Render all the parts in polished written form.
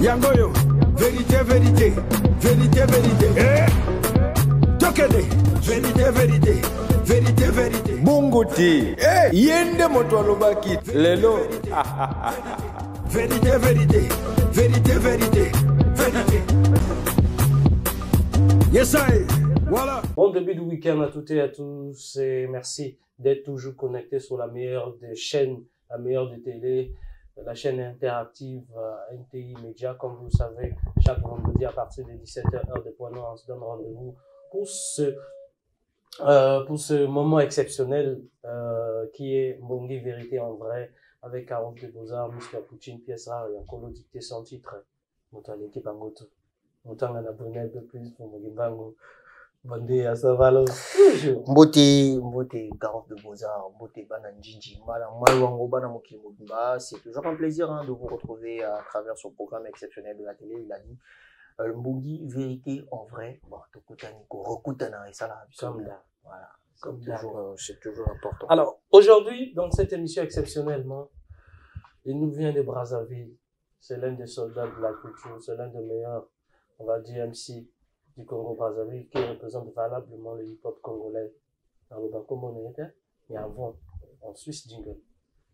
Yangoyo, vérité, vérité, vérité, vérité. Tokede, vérité, vérité, vérité, vérité. Munguti, yende moto alobaki, lelo. Vérité, vérité, vérité, vérité, vérité. Yes, I. Voilà. Bon début du week-end à toutes et à tous et merci d'être toujours connectés sur la meilleure des chaînes, la meilleure des télés, la chaîne interactive NTI Média. Comme vous le savez, chaque vendredi à partir de 17h, heure de Pointe Noire, on se donne rendez-vous pour ce moment exceptionnel qui est Mbongi Vérité en vrai avec Carof de Beaux-Arts, Mr. Poutine, pièce rare et encore dicté sans titre. Montant l'équipe en goto. Montant en abonné un peu plus pour Mbongi. Bandé à Savalo. Mbote, Carof de Beaux-Arts, Mbote Bananjinji, Malouango, Banamoki Mobimba. C'est toujours un plaisir de vous retrouver à travers ce programme exceptionnel de la télé. Il a dit Mbongi Vérité en vrai. Bon, et ça là. Comme là. Voilà. Comme toujours, c'est toujours important. Alors, aujourd'hui, dans cette émission exceptionnellement, il nous vient de Brazzaville. C'est l'un des soldats de la culture, c'est l'un des meilleurs, on va dire, MC du Congo-Brazzaville qui représente valablement le hip-hop congolais dans le Bakombo Néhété. Et avant, en Suisse jingle.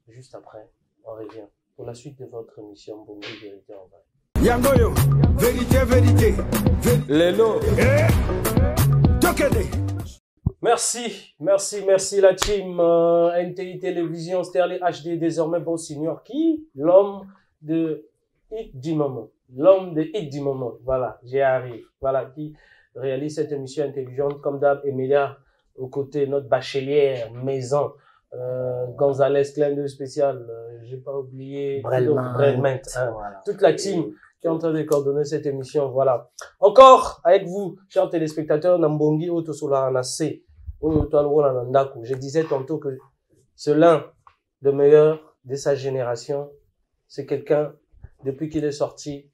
Juste après, on revient pour la suite de votre émission Mbongi Vérité en vrai. Yangoyo, vérité, vérité, lelo. Tokede. Merci la team NTI Télévision, Sterling HD, désormais bon senior, qui l'homme de hit du moment. L'homme de hit du moment, voilà, j'y arrive. Voilà, qui réalise cette émission intelligente, comme d'hab, Emilia, aux côtés, notre bachelière, maison, Gonzalez, clin d'œil spécial, j'ai pas oublié, Brelment, voilà. Toute la team qui est en train de coordonner cette émission, voilà. Encore avec vous, chers téléspectateurs, Nambongi Otosola Anase, je disais tantôt que c'est l'un des meilleurs de sa génération. C'est quelqu'un, depuis qu'il est sorti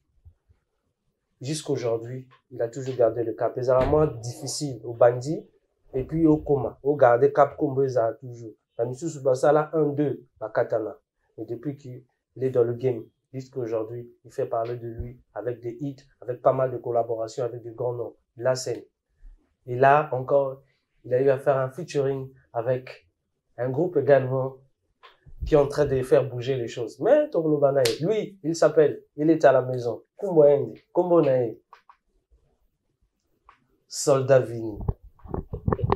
jusqu'aujourd'hui, il a toujours gardé le cap. C'est vraiment difficile au bandit et puis au coma. Au garder cap comme ça toujours. La mission sur ça là 1-2 à Katana. Et depuis qu'il est dans le game jusqu'aujourd'hui, il fait parler de lui avec des hits, avec pas mal de collaborations avec des grands noms de la scène. Et là encore, il a eu à faire un featuring avec un groupe également qui est en train de faire bouger les choses. Mais Toglo Banae, lui, il s'appelle, il est à la maison. Kumboendi, Kombonae, Soldat Vini.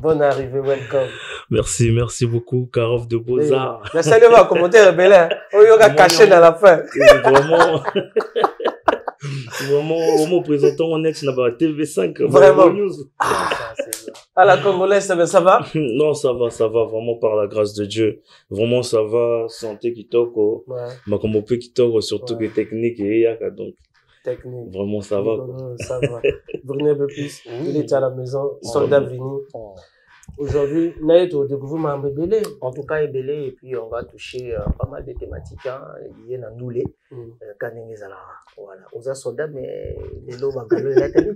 Bonne arrivée, welcome. Merci beaucoup, Carof de Beaux-Arts. Merci à vous, commentaire rebelle. On y aura caché dans la fin. Vraiment présentant on est dans la TV5. Vraiment. À la Congolaise, ça va? Non, ça va, vraiment par la grâce de Dieu. Vraiment, ça va, santé qui toque, ma comme on peut qui toque, surtout que technique et yaka, donc. Technique. Vraiment, ça va, quoi. Ça va. Venez un peu plus. Il est à la maison, soldat Vini. Aujourd'hui, Naïto, découvre ma bébé. En tout cas, Ebélé, et puis on va toucher pas mal de thématiques liées à Noulé, Kanengezala. Voilà. Aux soldats, mais les lots vont gagner la télé.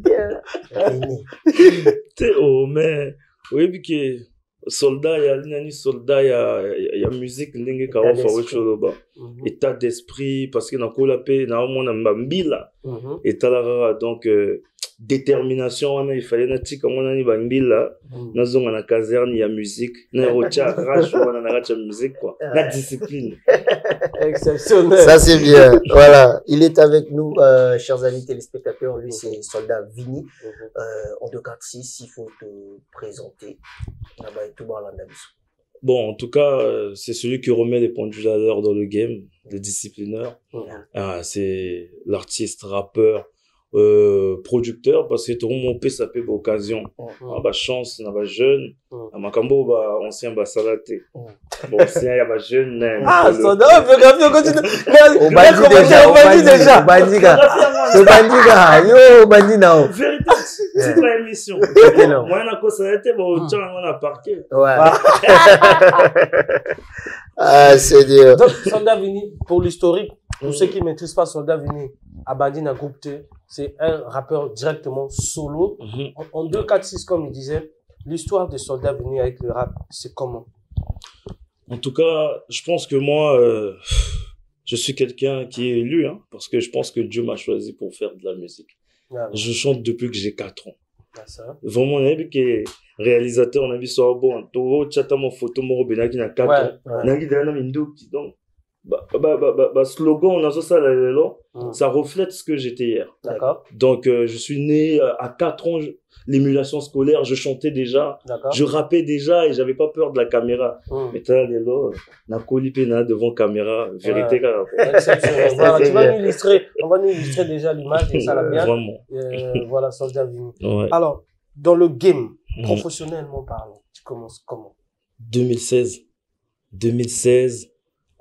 Oh, mais, oui, puis que soldat, il y a musique, ndenge Carof a autre chose là-bas. État d'esprit, parce que dans la paix, dans le monde, mbila. État là, donc, détermination, il fallait nati comme on a dit bambila, nous on a caserne, il y a musique, na rocha, rage, on a la musique quoi, la discipline. Exceptionnel. Ça c'est bien. Voilà, il est avec nous, chers amis téléspectateurs. Lui c'est Soldat Vini. En 246, il faut te présenter. Bon, en tout cas, c'est celui qui remet les pendules à l'heure dans le game, le disciplineur. C'est l'artiste, rappeur. Producteur parce que tout le monde peut s'appeler pour occasion bah chance na ba jeune à makambo ba ancien ba salaté bon ancien ya ba jeune soldat biographie on continue on bandit déjà yo bandit nao vérité c'est pas émission moi na ko salaté bon tiens on a parqué c'est dur. Donc Soldat Vini, pour l'historique, pour ceux qui ne maîtrisent pas Soldat Vini, Abadi na groupe T, c'est un rappeur directement solo. En 2, 4, 6, comme il disait, l'histoire de Soldat Vini avec le rap, c'est comment? En tout cas, je pense que moi, je suis quelqu'un qui est élu, hein, parce que je pense que Dieu m'a choisi pour faire de la musique. Ah, Je chante depuis que j'ai 4 ans. ah, ça. Vraiment, on a vu que réalisateur, on a vu sur bon, Toro, Tchata, mon photo, mon Robin, qui n'a 4 ans. Ouais. On a vu derrière donc, slogan, on a ça, là, ça reflète ce que j'étais hier. D'accord. Donc, je suis né à 4 ans, l'émulation scolaire, je chantais déjà, D'accord. je rappais déjà et j'avais pas peur de la caméra. Mais t'as là, na kolipena devant caméra, vérité, car. Exceptionnel. Voilà, on va nous illustrer déjà l'image et ça l'a bien. Vraiment. Voilà, Soldat Vini. Ouais. Alors, dans le game, professionnellement parlant, tu commences comment? 2016,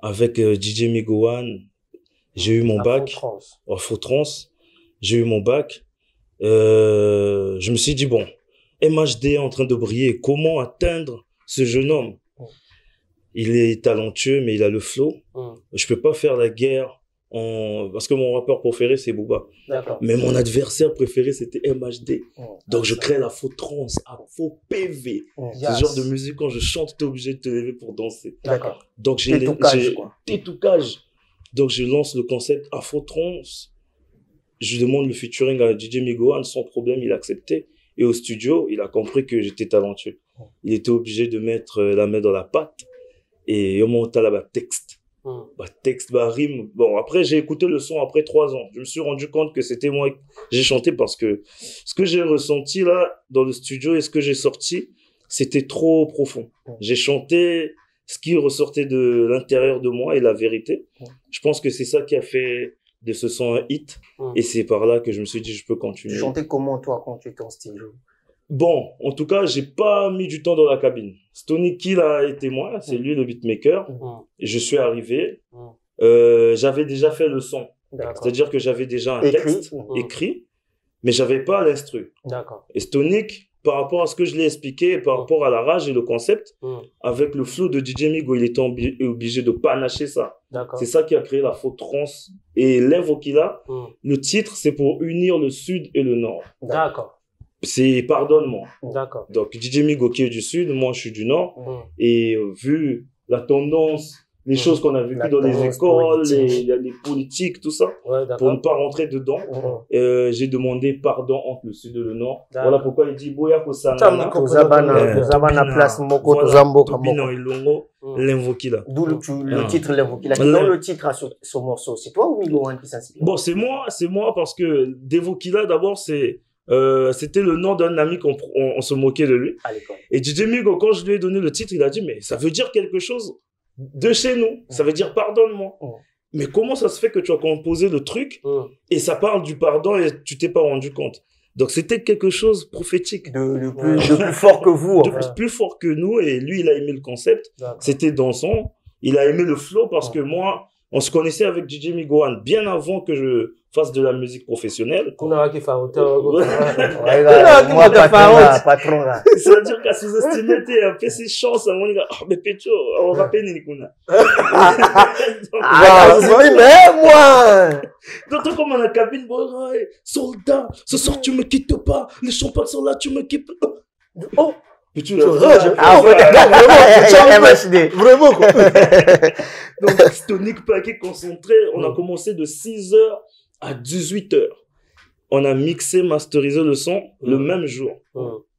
avec DJ Migowan, j'ai eu mon bac. Afro-Trance. J'ai eu mon bac. Je me suis dit, bon, MHD est en train de briller. Comment atteindre ce jeune homme? Il est talentueux, mais il a le flow. Je peux pas faire la guerre parce que mon rappeur préféré, c'est Booba. Mais mon adversaire préféré, c'était MHD. Donc, je crée la faux trance, à faux PV. Ce genre de musique, quand je chante, t'es obligé de te lever pour danser. D'accord. Donc, tétoucage. Donc, je lance le concept Afro Trance. Je demande le featuring à DJ Migowan, sans problème, il a accepté. Et au studio, il a compris que j'étais talentueux. Il était obligé de mettre la main dans la pâte. Et au moment où là, texte, rime. Bon, après, j'ai écouté le son après 3 ans. Je me suis rendu compte que c'était moi que j'ai chanté parce que ce que j'ai ressenti là, dans le studio et ce que j'ai sorti, c'était trop profond. J'ai chanté ce qui ressortait de l'intérieur de moi et la vérité. Je pense que c'est ça qui a fait de ce son un hit. Et c'est par là que je me suis dit, je peux continuer. Tu chantais comment, toi, quand tu étais en studio? Bon, en tout cas, j'ai pas mis du temps dans la cabine. Stony Kill a été moi, c'est lui le beatmaker. Et je suis arrivé. J'avais déjà fait le son. C'est-à-dire que j'avais déjà un texte écrit, mais j'avais pas l'instru. Et Stonic, par rapport à ce que je l'ai expliqué, par rapport à la rage et le concept, avec le flow de DJ Migo, il était obligé de panacher ça. C'est ça qui a créé la faux trance. Et l'Invokila, le titre, c'est pour unir le sud et le nord. C'est pardonne-moi. Donc DJ Migo qui est du sud, moi je suis du nord. Et vu la tendance, les choses qu'on a vécues dans les écoles, les politiques, tout ça, pour ne pas rentrer dedans, j'ai demandé pardon entre le sud et le nord. Voilà pourquoi il dit Boya Kosangana. Place Moko Tozamboka l'Invokila. D'où le titre l'Invokila. Dans le titre à ce morceau, c'est toi ou Migowan qui s'inspire? Bon, c'est moi parce que Devokila d'abord c'était le nom d'un ami qu'on se moquait de lui. Et DJ Migo, quand je lui ai donné le titre, il a dit mais ça veut dire quelque chose de chez nous. Ça veut dire pardonne-moi. Mais comment ça se fait que tu as composé le truc et ça parle du pardon et tu t'es pas rendu compte? Donc c'était quelque chose prophétique. De plus fort que vous. Plus fort que nous, et lui il a aimé le concept. C'était dansant. Il a aimé le flow parce que moi, on se connaissait avec DJ Migowan bien avant que je fasse de la musique professionnelle. C'est-à-dire qu'à sous-estimer, t'es un peu ses chances, on dit, oh, mais Pécho, on va peine, Nikuna. Mais moi! Donc, comme on a cabine, bon, soldat, ce soir tu me quittes pas, les champagnes sont là, tu me quittes. Oh! Vraiment quoi. Donc Stonic Paquet concentré, on a commencé de 6h à 18h. On a mixé, masterisé le son le même jour.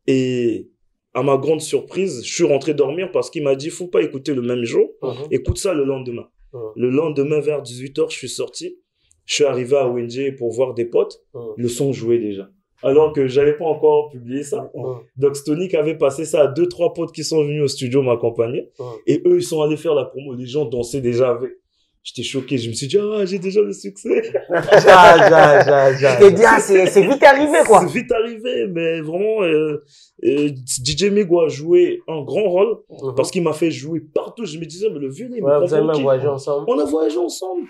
Et à ma grande surprise, je suis rentré dormir parce qu'il m'a dit faut pas écouter le même jour, écoute ça le lendemain. Le lendemain vers 18h, je suis sorti. Je suis arrivé à Wendy pour voir des potes. Le son jouait déjà. Alors que j'avais pas encore publié ça. Donc Stonic avait passé ça à 2-3 potes qui sont venus au studio m'accompagner. Et eux, ils sont allés faire la promo. Les gens dansaient déjà avec. J'étais choqué. Je me suis dit, ah, j'ai déjà le succès. Je t'ai dit, ah, c'est vite arrivé, quoi. C'est vite arrivé, mais vraiment, DJ Migo a joué un grand rôle parce qu'il m'a fait jouer partout. Je me disais, mais le vieux, il me vous avez même voyagé ensemble. On a voyagé ensemble.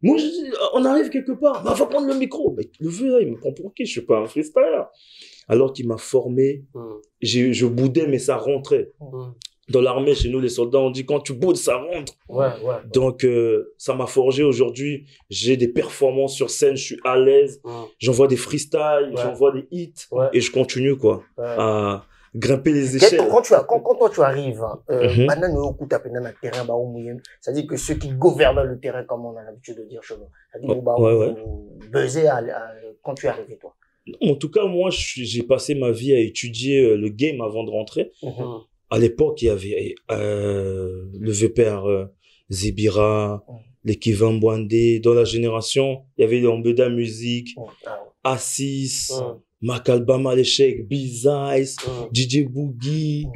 Moi, je dis, on arrive quelque part, bah, va prendre le micro. Mais le vieux, là, il me prend pour qui? Je suis pas un freestyler. Alors qu'il m'a formé, je boudais, mais ça rentrait. Dans l'armée, chez nous, les soldats, on dit quand tu boudes, ça rentre. Donc, ça m'a forgé aujourd'hui. J'ai des performances sur scène, je suis à l'aise. J'envoie des freestyles, j'envoie des hits. Et je continue, quoi, à grimper les échelles. Quand toi tu arrives, maintenant c'est-à-dire que ceux qui gouvernent le terrain, comme on a l'habitude de dire chez nous, c'est-à-dire buzzer quand tu es arrivé toi. En tout cas, moi, j'ai passé ma vie à étudier le game avant de rentrer. À l'époque, il y avait le VPR Zebira, les Kevin Bwandé. Dans la génération, il y avait les Ambeda Music, Assis, Makalbama l'échec, Bizice, DJ Boogie,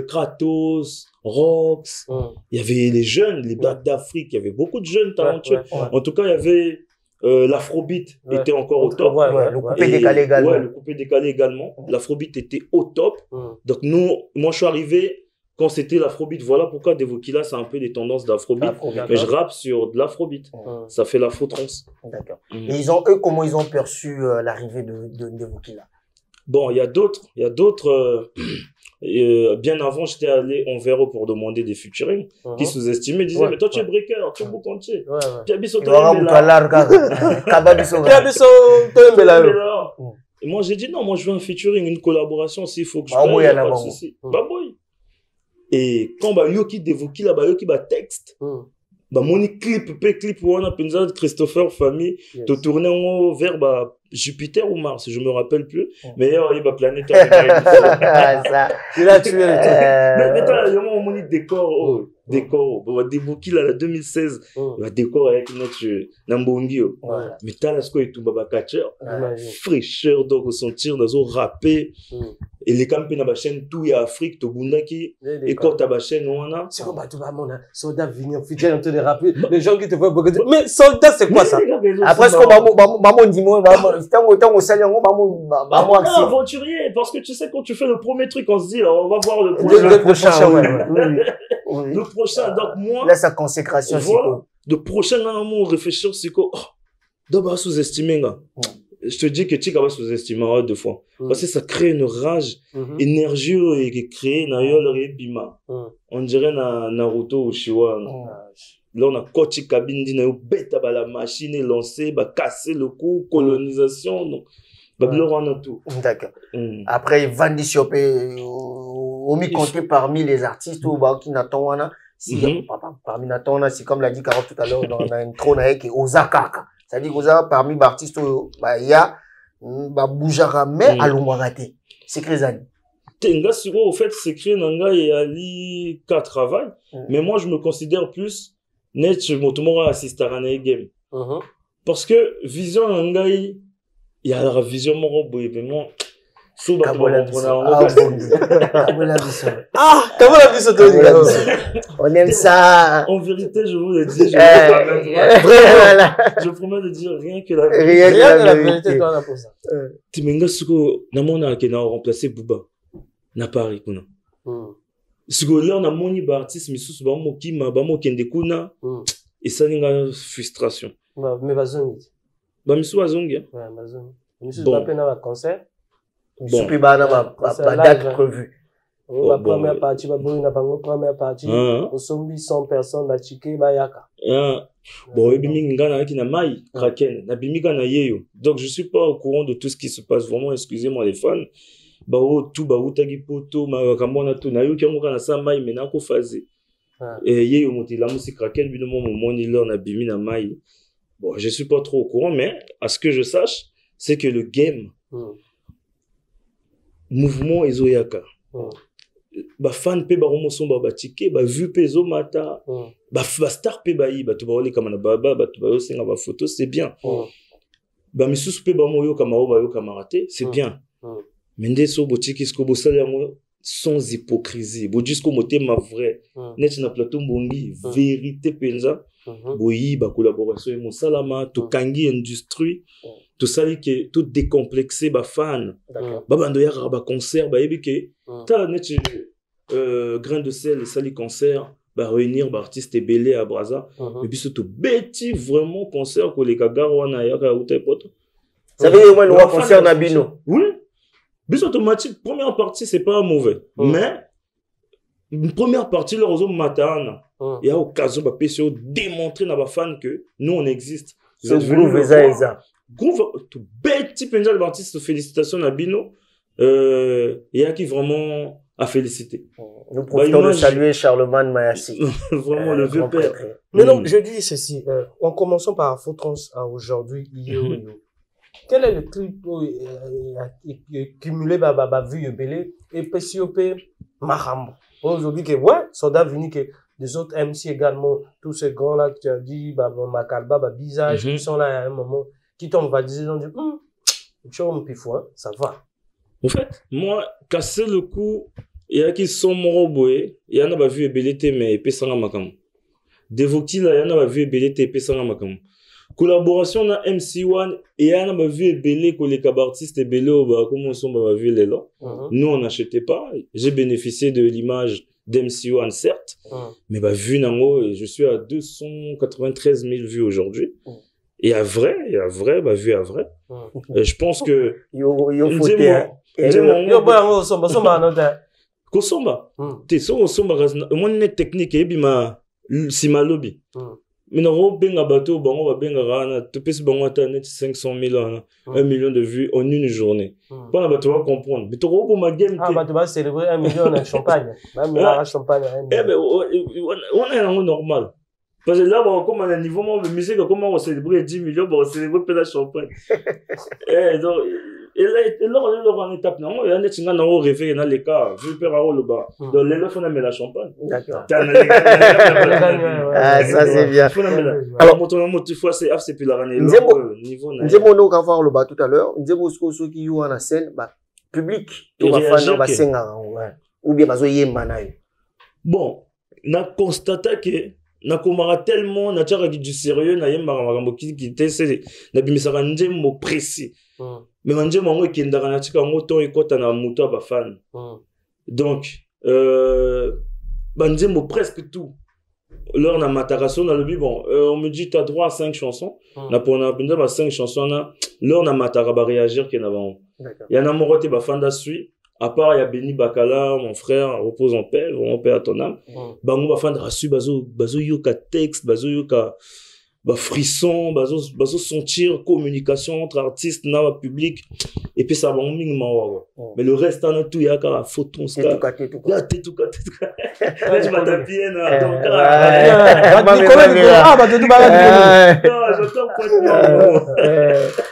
Kratos, Rox. Il y avait les jeunes, les Blacks d'Afrique. Il y avait beaucoup de jeunes talentueux. En tout cas, il y avait l'Afrobeat était encore au top. Le coupé décalé également. Ouais, le coupé décalé également. L'Afrobeat était au top. Donc moi je suis arrivé quand c'était l'Afrobeat. Voilà pourquoi Devokila c'est un peu des tendances d'Afrobeat. Mais je rappe sur de l'Afrobeat. Ça fait l'Afro-trance. D'accord. Et comment ils ont perçu l'arrivée de Devokila? Bon, il y a d'autres. Bien avant, j'étais allé en Véro pour demander des featuring qui sous-estimaient, disaient mais toi tu es breaker, tu es beau entier. Et moi j'ai dit non, moi je veux un featuring, une collaboration s'il faut que je paye, pas de souci. Baboy. Et quand Yoki dévoqué là, Yoki texte. Mon clip wana penza Christopher famille te tourner vers Jupiter ou Mars, je me rappelle plus, mais il y a planète ça il a tué mais toi il y a mon décor déboki là 2016 décor avec notre Nambongi mais t'as là ce que tout baba catcher fraîcheur donc ressentir dans au rapper et les campagnes na ba chaîne tout ya Afrique to bundaki et quand ta ba chaîne wana c'est comme tout ba mon soldat venir fidèle en train de rapper les gens qui te voient mais soldat c'est quoi ça après ce que maman dit moi tant au salaire maman aventurier parce que tu sais quand tu fais le premier truc on se dit on va voir le prochain le prochain donc moi là sa consécration voilà le prochain on réfléchir c'est que d'abord sous-estimer je te dis que tu vas sous-estimer deux fois parce que ça crée une rage énergie et crée une bima on dirait Naruto ou Shiwa là on a coaché cabine dit bête la machine est lancée casser le coup colonisation donc tout d'accord après Vandy Siopé au mi compté parmi les artistes ou qui n'attendent parmi n'attendent c'est comme l'a dit Carole tout à l'heure dans un trône avec Osaka c'est-à-dire Osaka parmi les artistes il y a Boujara mais à l'Omwagate c'est Crézani Tenga souvent au fait c'est créé nanga et Ali qu'à travail mais moi je me considère plus net je m'automora assiste à un game parce que vision nanga il y a la vision mon événement on aime ça. En vérité, je vous le dis, je promets de dire rien que la vérité. Rien que la vérité, toi, on a pour ça. Timenga suko, namona qui n'a remplacé Bouba. Na Paris, kuna. Suko, là, on a moni ba artiste, mais sous ba mo kima, ba mo kende kuna. Et ça, il y a une frustration. Mais bazongi. Ba misu bazongi. Ouais, bazongi. Misu ba pena ba concert. Bon. Pas date prévue. La première partie, la première partie, au sombi 100 personnes, la chique, bayaka. Bon, ngana ki na mai, kraken, na bimika na yeyo. Donc, je suis pas au courant de tout ce qui se passe. Vraiment, excusez-moi les fans. Tout, tagi poto, kamona tout, na yo ki na sa mai, mais na ko fazer. Et yeyo moti la musique kraken, bino mo moni là, na bimi na mai. Bon, je suis pas trop au courant, mais à ce que je sache, c'est que le game, mouvement ezoyaka fan pe baromoson batike vu pe ezomata star pe bayi bato baoleka na baba bato bayosenga photo c'est bien misusu pe bamoyoka bayoka marate c'est bien mais nde so botiki sko bosala yango sans hypocrisie bodisko motema vrai net na plateau mbongi vérité penza boyi collaboration mosalama tokangi industrie tout ça que tout décomplexé fan bando ya concert yebi ke ta net grain de sel sali concert réunir artistes belé à Braza et puis surtout beti vraiment concert ko les kagaro wana ya ka utepoto ça veut dire moi le concert na bino oui bis automatique première partie c'est pas mauvais mais une première partie leur zo matana il y a occasion ba pesi démontrer na ba fan que nous on existe vous êtes venus ça groove tout bête penja les artistes félicitations na bino il y a qui vraiment à féliciter. Nous profitons de saluer Charlemagne Mayassi. Vraiment le vieux père. Mais non, je dis ceci, en commençant par Afro-Trans à aujourd'hui, quel est le clip cumulé vu Yobele et PCOP Mahambo? Aujourd'hui, que ouais, Soda venu que des autres MC également, tous ces grands-là que tu as dit, Makalba, Bizage, qui sont là à un moment, qui t'ont validé, ils ont dit, ça va. En fait, moi, casser le coup, il y a qui sont moroboués, il y en a vu Ebelete, mais Pesanga Makam. Devokti, là, il y en a vu Ebelete, Pesanga Makam. Collaboration na MC1 et il y en a vu Ebele, que les cabartistes Ebele, comme on s'en vu les là. Nous, on n'achetait pas. J'ai bénéficié de l'image d'MC1, certes, mais vu Nango, je suis à 293 000 vues aujourd'hui. Et à vrai, vu à vrai. Je pense que. Kosomba. T'es so Kosomba, mon net technique, et bima, si ma lobby. Mais non, benga bateau, bango, va benga rana, tu peux se bango à net 500 000, 1 million de vues en une journée. Pas la bateau va comprendre. Mais tu pour ma game. Ah, bah, tu vas célébrer 1 million de champagne. Même la champagne. Eh ben, on est un normal. Parce que là, comme on a un niveau de musique, comment on va célébrer 10 millions, on va célébrer la champagne. Donc, et là, on est en étape, non, il y a des gens qui ont rêvé dans les cas, je peux avoir le bas. Donc, les gens, on a mis la champagne. D'accord. Ah, ça, c'est bien. Alors, mon fois, c'est plus la rannée. Niveau. Nous avons donc avoir le bas tout à l'heure. Nous avons ceux qui jouent en scène, public, tout va faire dans scène, ou bien, bon, on a constaté que na komara tellement na tchara du sérieux na yemba makambo qui était c'est na bimisaka njembo précis mais njembo ngo kindaka na tika ngo to ekota na muto ba fan donc njembo presque tout lors na mataraso na lobi bon on me dit tu as droit à 5 chansons na pour na pinda ba 5 chansons na lors na matara ba réagir que na ba il y en a moroté ba fan da suite. À part, il y a Benny Bakala, mon frère, repose en paix, vraiment paix à ton âme. Bango va faire rasu, bazo yoka texte, bazo yoka frisson, bazo sentir communication entre artistes, na public. Et puis ça va en ming mawa. Mais le reste, on a tout, il y a qu'à photon, ça. Là, t'es tout. Là, tu vas t'appuyer, là.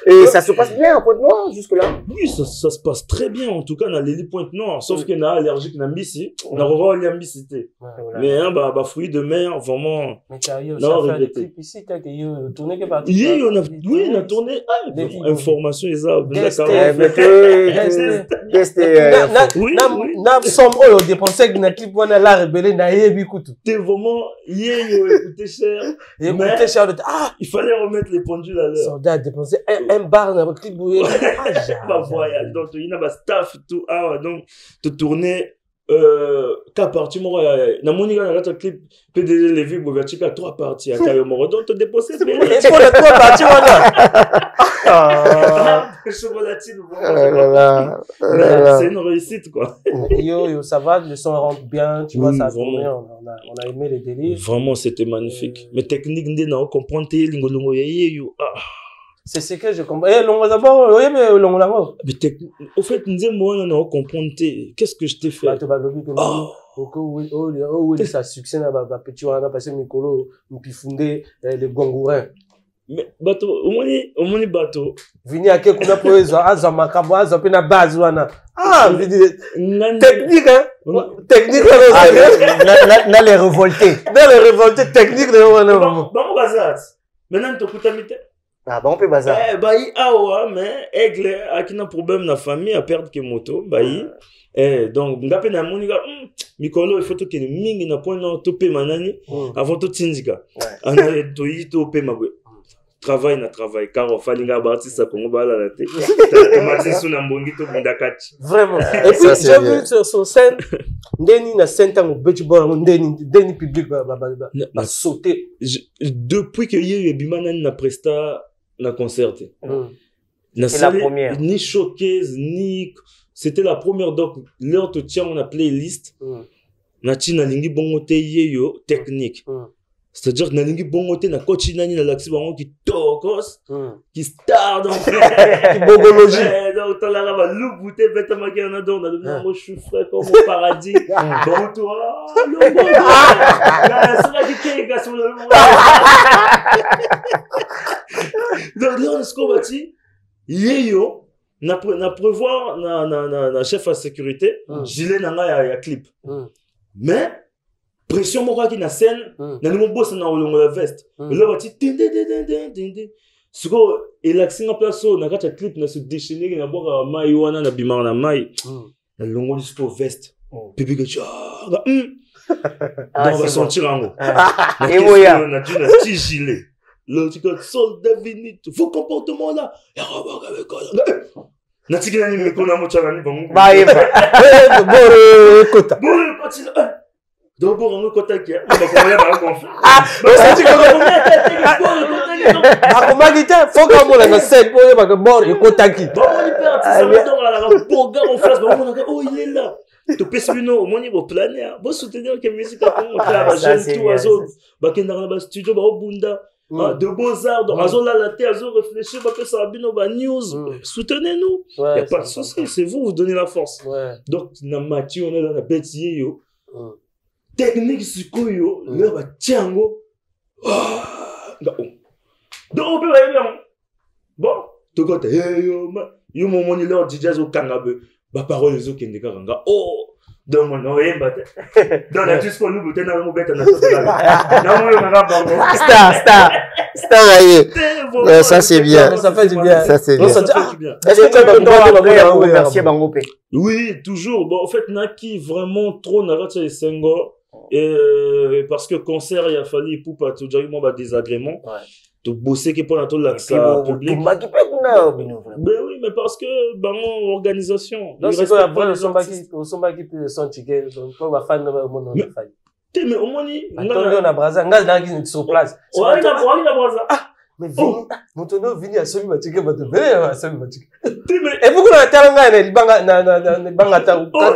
Et ça se passe bien en Pointe-Noire jusque-là? Oui, ça se passe très bien. En tout cas, dans les Pointe-Noire. Sauf qu'il y a allergique à l'ambissi. On a revoir l'ambicité. Mais, fruits de mer, vraiment. Mais tu as eu des clips ici, tu as tourné que par oui, on a tourné. Information, et ça. Na somme oyo dépensé na clip wana la rebelle na yebi kutu. T'es vraiment écoutez cher. Écoutez cher de il fallait remettre les pendules à l'heure. Soldat dépensé un bar na clip bouyé. Pas voyage donc il y a pas staff tout donc te tourner qu'à partir moi na monika na notre clip PDG Levi Bovertika à 3 parties à carrément donc te dépenser et pour les 3 parties voilà c'est une réussite quoi. Yo ça va, le son rentre bien, tu vois, ça a tourné, on a aimé les délires. Vraiment c'était magnifique. Mais technique ndena comprendre lingolongo yo c'est ce que je comprends. Eh, l'on va d'abord, oui, mais l'on va d'abord. Mais au fait, nous on comprendre qu'est-ce que je t'ai fait. Oui, ça succès na petit wana parce que Mikolo mpi fondé les Gongourins. Mais bateau, au moins bateau. Vini ake kuna poeza aza makabo aza pe na base wana. Ah, technique hein. Technique na les révoltés. Dans les révoltés techniques de wana. Bon bazar. Maintenant tu écoutes amité. Ah bon, on peut bazar. Mais aigle a qui n'a problème na famille à perdre que moto, donc ngape na monika Mikolo il faut que mingi na point na to pe manani avant to tindika. Ana to yito pe mabwe. Travail car on fallait nga bâtir ça Congo bala la tête. Tomati suna mbongi to bindakati. Vraiment. Et puis j'ai vu sur scène ndeni na scène tango beti bon ndeni public ba sauter. Depuis que hier bimana na presta na concerté. C'est la première. Ni showcase, ni... C'était la première, donc, l'heure te tient, on a playlist. Nati na lingi bongote yeyo technique. C'est-à-dire que na lingi bongote na coaching nani na laxi bango qui tokos, qui star donc qui bogologie. Donc autant la rava, loup, bouté, bête à ma gueule, on a donné, moi, je suis frais comme au paradis. Bon, toi, le bon, c'est la vie gars, sur le monde. Donc, là, on se combattit, yo, na prévoir, na chef à sécurité, gilet, na ya clip. Mais, pression, moi, qui na scène, na nous, boss, na la veste. Là, on dit, ding. Ce et l'accent en place, on a un clip, on a se déchaîné, on a boire à maï, on a bimar na maï. On a longo du sport veste. Pipi que tu as, on va sentir en haut. Et moi, on a dit, on a petit gilet. Là, tu dis, soldat vinit, vos comportements là. Et on va avec quoi? Nati qui n'a ni me connaît, moi, tu as ni bon. Bah, il va. Bon, écoute. Bon, continue. Donc, bon, on a contact. On va faire un conflit. Ça dit comment dit faut qu'on me le sait pour que mort et contacté. Bon, on est parti, ça me donne à la pour gars en face, oh il est là. Tu peux suivre au moins niveau planer. Bon soutenir que musique à on faire jeune tout azol. Ba kenda na ba studio ba obunda. De bons arts, donc azol là la terre, azol réfléchir ba que ça bino ba news. Soutenez-nous. Il y a pas de souci, c'est vous donnez la force. Donc na Mathieu on est dans la bêtise yo. Technique sikoyo, là ba tiango. Donc, on peut aller là. Bon, tout côté, yo, mon moni leur DJ au Kangabe, ba parole les autres qui n'ont pas oh, dans mon nom, dans la disco, nous, vous êtes dans mon bête, dans Star, ça c'est bien. Ça fait du bien. Ça c'est bien. Est-ce que tu as remercier Bangopé? Oui, toujours. Bon, en fait, Naki, vraiment trop, n'a pas les Senghor. Parce que concert, il a fallu pour pas tout dire, moi, bah, désagrément. Tu bosser qui pour tout l'accès public. Ben oui, mais parce que, ben, organisation. Donc, c'est quoi, après, on s'en va qui peut son ticket, donc, on va faire le monde de faille. Mais au moins, on a brasa, on a dans sur place. On a brasa. Mais vini, mon tonneau vini à celui ma ticket, va te venir à celui ma ticket. Et pourquoi on a tellement de banga ta ou pas?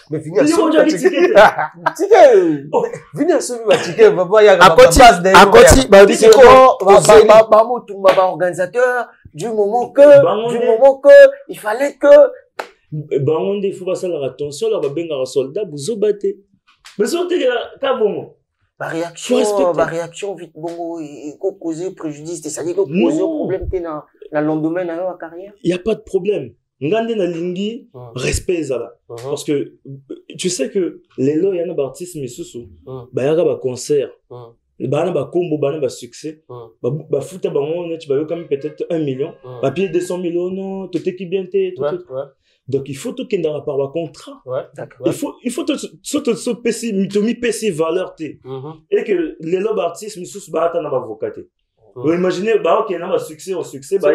Mais vini à celui ma ticket. Ticket. Vini à celui ma ticket, va voir, il y a à côté, organisateur, du moment que, il fallait que, bah, on faut pas ça la attention, là, va bien un soldat, vous obatez. Mais ça, t'es là, bon. La réaction, vite, bon, il faut causer préjudice, c'est-à-dire que causer problème, t'es dans le lendemain, dans la carrière. Il n'y a pas de problème. Ngande na lingi, respect, ça. Parce que, tu sais que, les lois, il y en a des artistes, mais sous, bah, il y a des concerts. Bah, il y a des combos, bah, il y a des succès. Bah, foot, bah, on tu vas comme peut-être 1 million. Bah, puis 200 000, non, tout est qui bien, tout. Donc, il faut tout qu'il y ait un rapport à contrat. Il faut tout ce PC, mythomie PC valeur, et que les lobes artistes, mais sous, bah, t'en as avocat. Vous imaginez, bah, ok, il y a un succès, bah,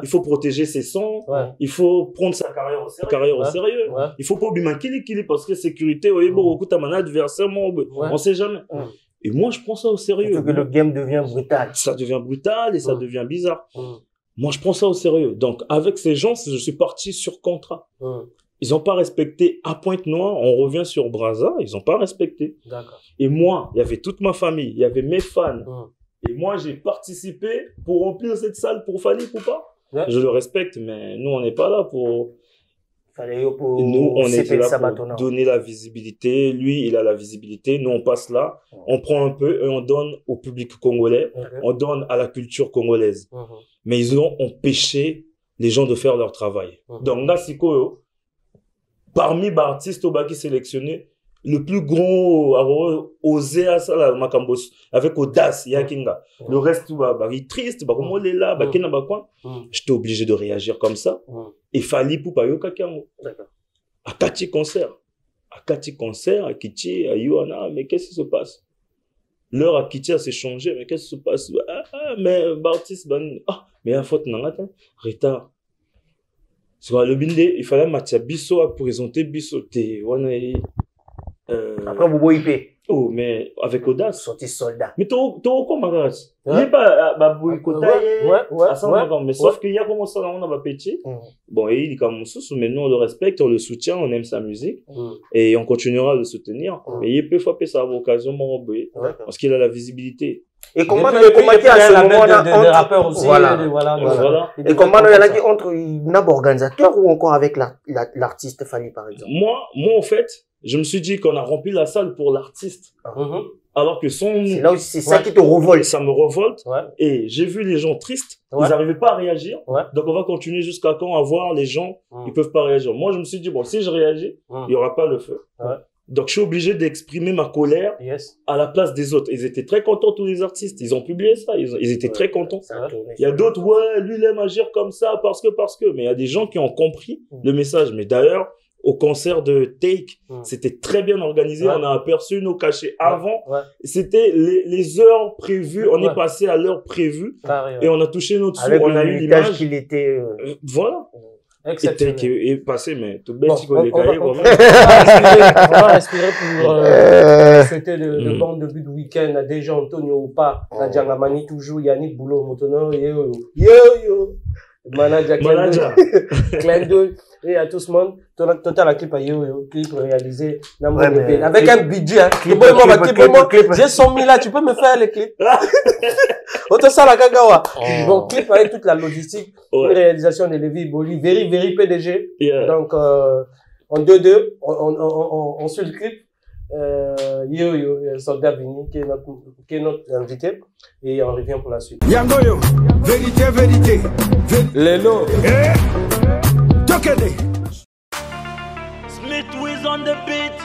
il faut protéger ses sons, il faut prendre sa carrière au sérieux. Il faut pas oublier qu'il parce que sécurité, beaucoup t'as un adversaire, on sait jamais. Et moi, je prends ça au sérieux. Parce que le game devient brutal. Ça devient brutal et ça devient bizarre. Moi, je prends ça au sérieux. Donc, avec ces gens, je suis parti sur contrat. Ils n'ont pas respecté à Pointe-Noire. On revient sur Brazza. Ils n'ont pas respecté. Et moi, il y avait toute ma famille. Il y avait mes fans. Et moi, j'ai participé pour remplir cette salle pour Fanny Poupa. Je le respecte, mais nous, on n'est pas là pour... Nous, on est là pour donner la visibilité. Lui, il a la visibilité. Nous, on passe là. On prend un peu et on donne au public congolais. On donne à la culture congolaise. Mais ils ont empêché les gens de faire leur travail. Donc, Nasiko, parmi les artistes qui sélectionnés, le plus gros a osé à ça, là, Makambos, avec audace, Yakinga. Le reste, il est triste, comme on est là, j'étais obligé de réagir comme ça. Et fallait pour pas yoka kiango. À Kati concert, à Kiti, à Yohana, mais qu'est-ce qui se passe? L'heure à Kiti s'est changé, mais qu'est-ce qui se passe? Mais Bartis, mais il faute n'angata, retard. Sur le binde, il fallait Mathia Bisso à présenter Bisso. Après, vous voyez. Oh, mais avec audace. Sorti soldat. Mais t'as comment grâce? Il n'est pas boycotté. Mais sauf qu'il y a comme ça, on a petit. Bon, et il est comme ça, mais nous, on le respecte, on le soutient, on aime sa musique. Et on continuera de le soutenir. Mais il peut frapper sa vocation, parce qu'il a la visibilité. Et comment à ce moment-là de rappeurs aussi. Voilà. Voilà. Et comment il y en a qui entre un organisateur ou encore avec l'artiste Fally par exemple? Moi, en fait, je me suis dit qu'on a rempli la salle pour l'artiste. Alors que c'est là aussi, c'est ça qui te revolte. Ça me revolte. Et j'ai vu les gens tristes. Ils n'arrivaient pas à réagir. Donc on va continuer jusqu'à quand à voir les gens, ils peuvent pas réagir. Moi, je me suis dit, bon, si je réagis, il y aura pas le feu. Donc je suis obligé d'exprimer ma colère à la place des autres. Ils étaient très contents, tous les artistes. Ils ont publié ça. Ils étaient très contents. Il y a d'autres, lui, il aime agir comme ça parce que. Mais il y a des gens qui ont compris le message. Mais d'ailleurs, au concert de Take, c'était très bien organisé. On a aperçu nos cachets avant. C'était les heures prévues. On est passé à l'heure prévue. Et on a touché notre sou. On a eu l'image qu'il était. Voilà. Exceptionnel. Take est passé, mais tout bête, on va respirer pour souhaiter le bon début de week-end à déjà Antonio Oupa, Nadjanga Mani toujours, Yannick Boulot, Motono, yo. Manager. Clin d'œil. Et à tout ce monde, total à clip à clip réalisé. Avec un budget, hein. J'ai 100 000 là, tu peux me faire les clips. Autant ça la Kagawa. Donc, clip avec toute la logistique, une réalisation de Lévi Boli, very PDG. Donc, en 2-2, on suit le clip. Soldat Vini, qui est notre invité, et on revient pour la suite. Yangoyo, vérité. Lelo. Tokede. Smith Wiz on the beat.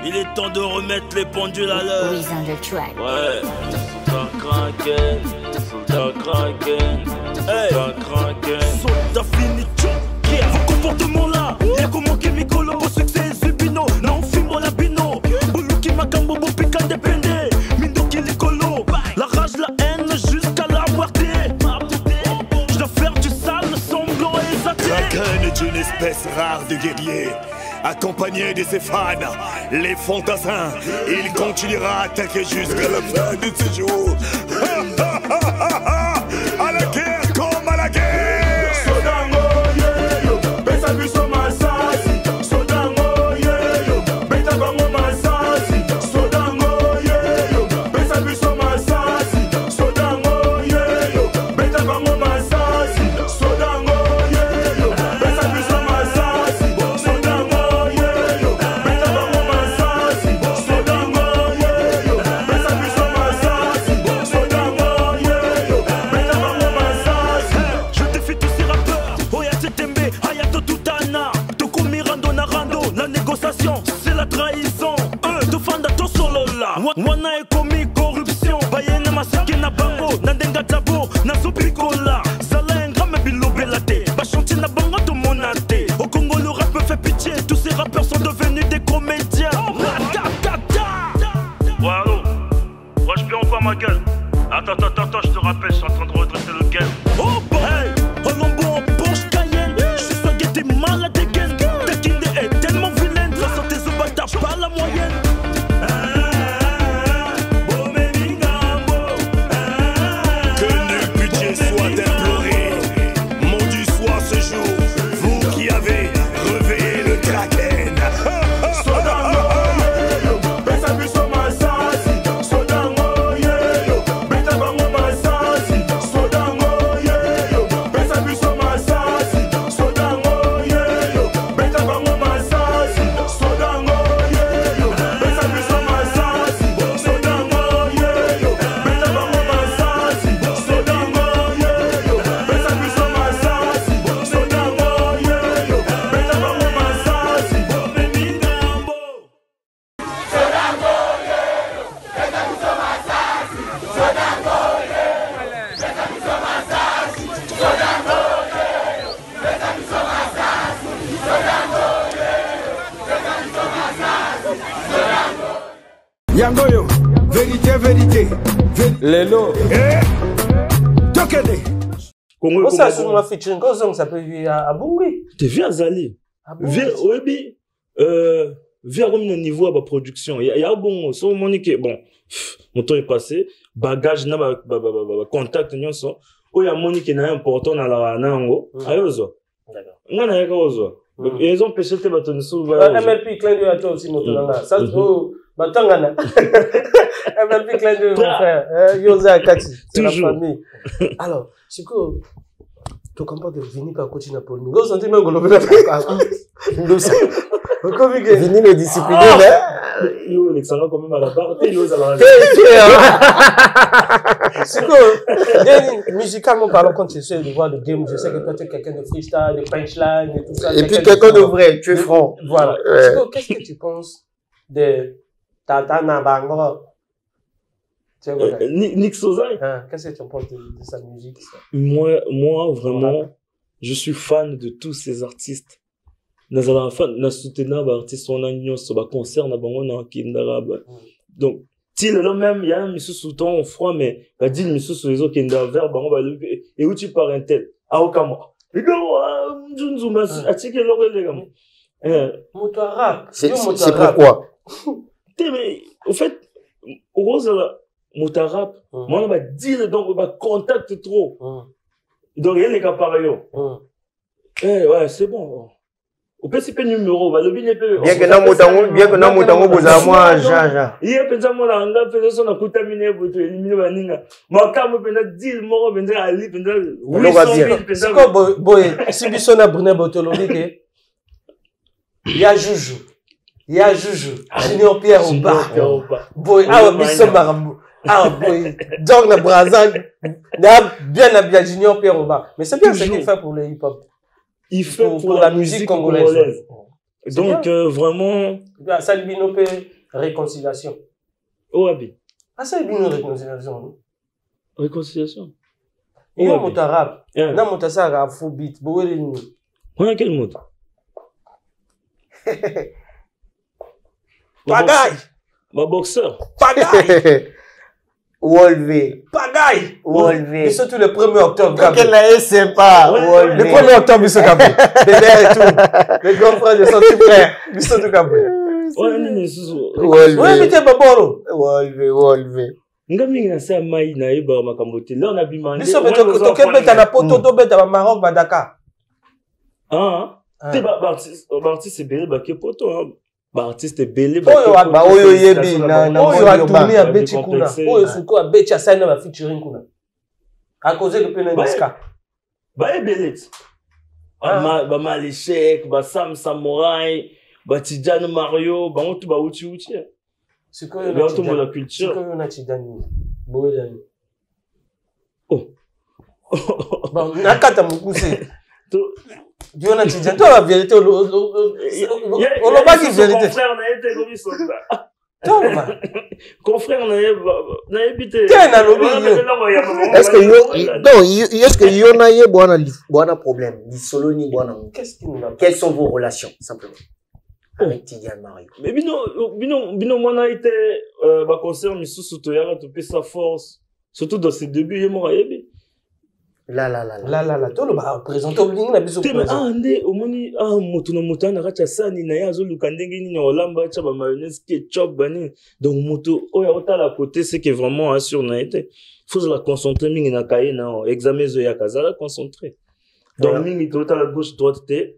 Il est temps de remettre les pendules à l'heure. Wiz on the track. Ouais. Soldat Kraken. Soldat fini. Vos comportements là. Y'a comment que Mikolo pour succès Zubino. Non, film la bino. Buluki Makambo, Bopika dépende. Mindo Kilikolo. La rage, la haine jusqu'à la moitié. Je dois faire du sale, semblant exalté. Kraken est une espèce rare de guerriers. Accompagné de ses fans, les fantassins, il continuera à attaquer jusqu'à la fin de ses jours. À la guerre comme à la guerre. Sodango yeyo, besa biso masasi. Sodango yeyo, beta bango masasi. Sodango yeyo, besa biso masasi. Sodango yeyo, beta bango masasi. Sodango yeyo, besa biso masasi. Sodango yeyo, beta bango masasi. Sodango yeyo, besa biso masasi. Sodango yeyo, beta bango masasi. Je défie tous ces rappeurs. Oya Tetembe, Hayato Tutana. Toko Mirando Narando. La négociation, c'est la trahison. Tofanda to solo là. Wana est commis corruption. Bayene Maseke na bango. Nandenga Tabo. Nazo Picola. Zala Engra me bilo belate. Bachanti na bango to monate. Au Congo, le rap me fait pitié. Tous ces rappeurs sont devenus des comédiens. Ouais, allô. Ouais, je perds pas ma gueule. Attends, je te rappelle, je suis en train de redresser le game. Oh, bah, hey, Olombo en Porsche Cayenne. Je suis sûr que t'es malade again. Ta kinde est tellement vilaine. La santé se bâtard, pas la moyenne. Que nul pitié soit imploré, maudit soit ce jour, vous qui avez réveillé le Kraken. Sodango yeyo, besa biso masasi. Sodango yeyo, beta bango masasi. Sodango yeyo, besa biso masasi. Sodango yeyo, beta bango masasi. Sodango yeyo, besa biso masasi. Sodango yeyo, beta bango masasi. Sodango yeyo, besa biso masasi. Sodango yeyo, beta bango masasi. Yangoyo, vérité. Lelo. Tokede. Congo, Ça, sur ma featuring, quand ça peut vivre à Bungui. t'es viens Azali. Viens, oui, viens comme le niveau à la production. Il y a bon, so monique, bon, mon temps est passé, bagage, na contact, n'y a son. Oh, il y a monique, n'a important dans la nango. Ayozo. D'accord. Non, n'a pas ozo. Ils ont pêché tes bâtons sous. MLP, clin d'œil à toi aussi, Motonanga. Ça, Batangana. Un bel clin d'œil, mon frère. Yosa Akati. C'est la famille. Alors, c'est que, tu comprends que Vini peut continuer pour nous. Vous sentez même que l'on veut la faire. Vini le discipliné, mais. Yo, Alexandre, quand même à la barre, t'es l'ose à la c'est que, musicalement parlant, quand tu essaies de voir le game, je sais que toi, tu es quelqu'un de freestyle, de punchline et tout ça. Et puis quelqu'un de vrai, tu es franc. Voilà. C'est que, qu'est-ce que tu penses de Tatana Bango? Nick Sozai. Qu'est-ce que tu penses de sa musique? Moi, vraiment, je suis fan de tous ces artistes. Nazala fan, na soutena ba artiste on a nyonso ba concert na bango na kindara ba. Donc til là même il y a un monsieur sous temps froid mais ba dit monsieur sous les autres kindara vers bango ba et où tu pars un tel à Okama. Les gars Junzu ma atike lo les gars. Moto arabe. C'est pourquoi? Mais au fait au gros là moto arabe moi on va dire donc ba contact trop. Donc il y a les gars pareil. Ouais, c'est bon. Au PCP numéro, va le bien que non motango boza moi ja. Il y a pensa moi na nga pensa so na contaminer pour éliminer baninga. Moi quand me pensa 10 moro pensa ali pensa 800 pensa. C'est quoi boy si biso na Brunei Botolobi que il y a Juju. Junior Pierre au bar. Boy biso marambo. Boy donc na Brazza bien Junior Pierre au bar. Mais c'est bien ce qu'il fait pour le hip hop. Il fait pour la musique congolaise. Donc, vraiment. Ça lui une réconciliation. Oh, Abi. Ah, ça lui une réconciliation. Réconciliation? Il y a un mot arabe. Il y a un mot afrobeat. On a quel mot? Pagaille. Ma boxeur. Pagaille. Wolvé. Pagaille. Wolvé. Mais surtout le 1er octobre. Quel est sympa. Le 1er octobre, ils sont capés. Bébé et tout. Les grands frères, ils sont tout frères. Ils sont tout capés. Wolvé. Mais t'es pas bon. Wolvé. Ngami na sa mai na iba makambote. Là on a bimandé. Ils sont bêta na poto to bêta Maroc ba Dakar. T'es artiste c'est belé ba ke poto. Artiste belé oyo yebi na oyo a tourné à Betty kuna oyo suko a Betty a signé ma featuring kuna à cause que pena niska belé ba Malechek ba Sam Samurai ba Tidjane Mario ba on tout ba uti suko yo na la culture suko yo na Tidjane boyani bon nakata mukuse Dieu n'a dit, toi la vérité, on n'a pas dit vérité. Confrère, on a été comme ça. Confrère, on a évité. Est-ce que y en a un problème? Quelles sont vos relations, simplement? Avec Tidjane Mario. Mais bino, moi, on a été, concert, mais sous Toyara, tu peux sa force. Surtout dans ses débuts, il est mort à Yébi. Là. Tout le monde présente au ligne, la bisou. Omoni, moto na racha sani na yazo lukandenge ni olamba cha ba mayonnaise ketchup bani. Donc moto oya otala côté c'est que vraiment assure na été. Faut la concentrer mingi na kaye na examen zo ya kazala concentrer. Donc mingi total à gauche droite té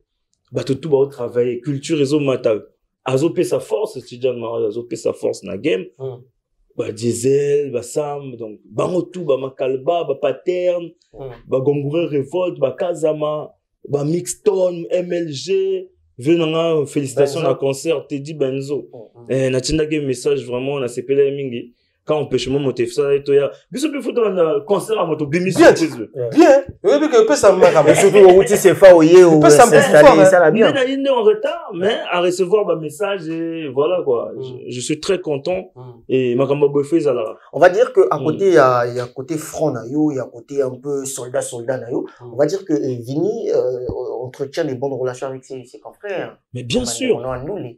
ba tout ba travailler culture réseau matal. Azo pe sa force Tidjane Mario azo pe sa force na game. Ba Diesel, ba Sam, donc bango tout ba Makalba, ba Pattern, ba Gongouré Révolte, ba Kazama, ba Mixton, MLG, venanga félicitations na concert Teddy Benzo. Na tinda game message vraiment na sepela mingi. Quand on peut chez moi monter ça et tout ya. Biso pe photo na concert à moto bémission chez eux. Bien. Oui mais que peut ça me surtout au outil c'est fa oyer ou ça la bien. Il est en retard mais à recevoir ma message et voilà quoi. Je suis très content et makamba bofe ezala. On va dire que à côté il y a côté front na yo, il y a côté un peu soldat na yo. On va dire que Vini entretient des bonnes relations avec ses confrères. Mais bien sûr.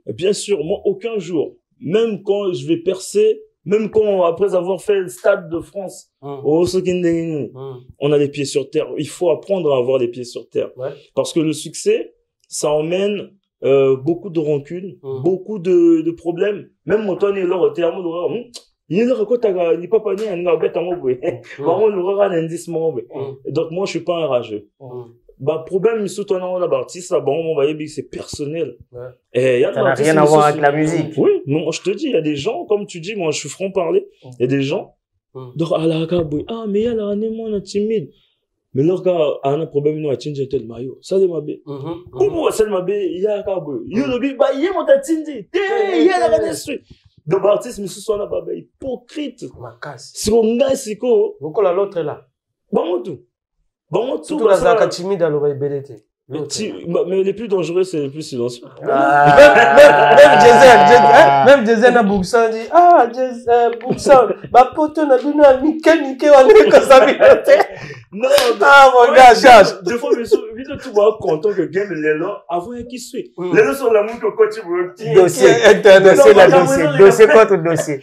Bien sûr, moi aucun jour, même quand je vais percer. Même quand, après avoir fait le Stade de France, on a les pieds sur terre. Il faut apprendre à avoir les pieds sur terre. Parce que le succès, ça emmène beaucoup de rancune, beaucoup de problèmes. Même mon ton est là, t'es à mon oreille. Il est là, il pas pas né, il est bête en mot. Donc moi, je suis pas un rageux. bah problème surtout on a l'artiste là bon on va dire c'est personnel. Ça n'a rien à voir avec la musique. Oui, non, je te dis, il y a des gens, comme tu dis, moi je suis franc-parler, il y a des gens, donc à la gaboui, ah mais il y a la on est timide. Mais leur gars a un problème, nous a changé tel maillot. Ça de ma bé. Comment ça de ma bé, il y a un gaboui. Il y a le bé, bah il y a mon tatindi. Il y a la renaissance. Donc l'artiste, mais ce soit là, bah hypocrite. Ma casse. Si on gagne, c'est quoi? Donc là l'autre est là. Bon tout. Bon tout. Tout la zaka timide dans le belleté. Mais les plus dangereux, c'est les plus silencieux. Même Jason a Bouksan dit, ah, Bouksan, ma pote n'a donné un Mickey, on est comme ça, non, ah, mon gars, charge. Des fois, je suis tout content que game les lots, avant qui suit. Les lots sont l'amour que quand tu veux. Dossier, dossier contre dossier.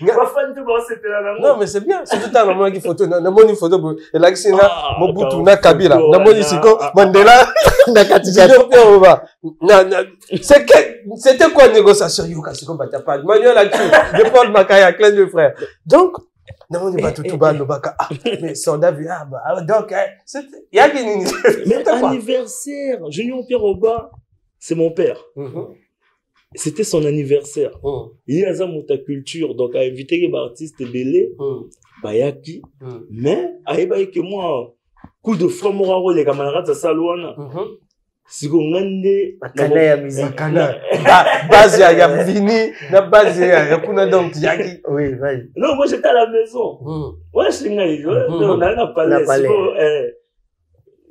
Non, mais c'est bien. C'est tout un moment qui photo, n'a pas une photo, et là, c'est là, Mobutu, na Kabila, n'a pas une Siko, Mandela, c'était quoi la négociation? Manuel là-dessus, de Paul Makaya, clin de frère. Donc, mais soldat, donc, il y a mais anniversaire, Junior Pierre Oba, c'est mon père. C'était son anniversaire. Il y a ça ta culture, donc à inviter les artistes belé, bayaki, mais à que moi, coup de franc moraro les camarades à Salouana. Si on ngande bakana ya musique base ya vini na base ya kuna donc yaki. Oui, vas-y. Non, moi j'étais à la maison. Ouais, je suis on a palais.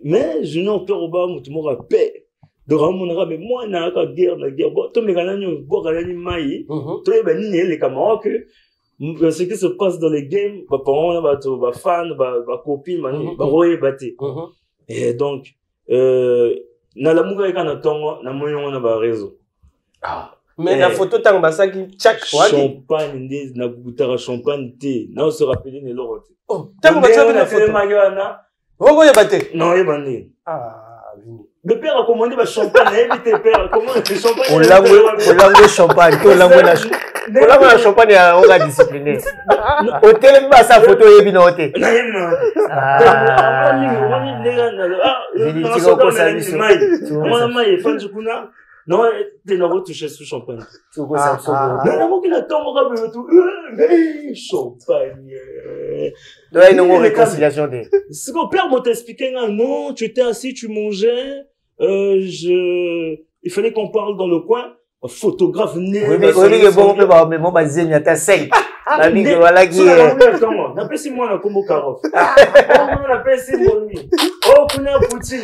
Mais je n'ai pas Oba mutumo paix. Donc on a mais moi na ka guerre bon to me kana nyo bo kana ni mai to e bani ne les camarades que ce qui se passe dans les games ba parents ba fans ba copines mani ba roye baté. Et donc na la muga eka na tongo na moyo na ba réseau. Mais la photo tang basaki chak champagne ndé na butara champagne té na se rappeler ne loro té. Oh tang basaki na photo magana Ogo yebate non yebande. Le père a commandé ma champagne, évité père comment le champagne on langue champagne to langue la champagne on a discipliné hôtel ba sa photo yebi na hôtel non, tu n'as pas touché sous champagne. Champagne. Il y a une réconciliation. Si mon père m'a expliqué, non, tu étais assis, tu mangeais, il fallait qu'on parle dans le coin. Photographe né. Oui, mais bon, mais mon bazin, il y a ta scène. La vie, voilà qui est. On appelle si moi, on a comme Karov. On appelle si mon ami. Oh, on a Poutine.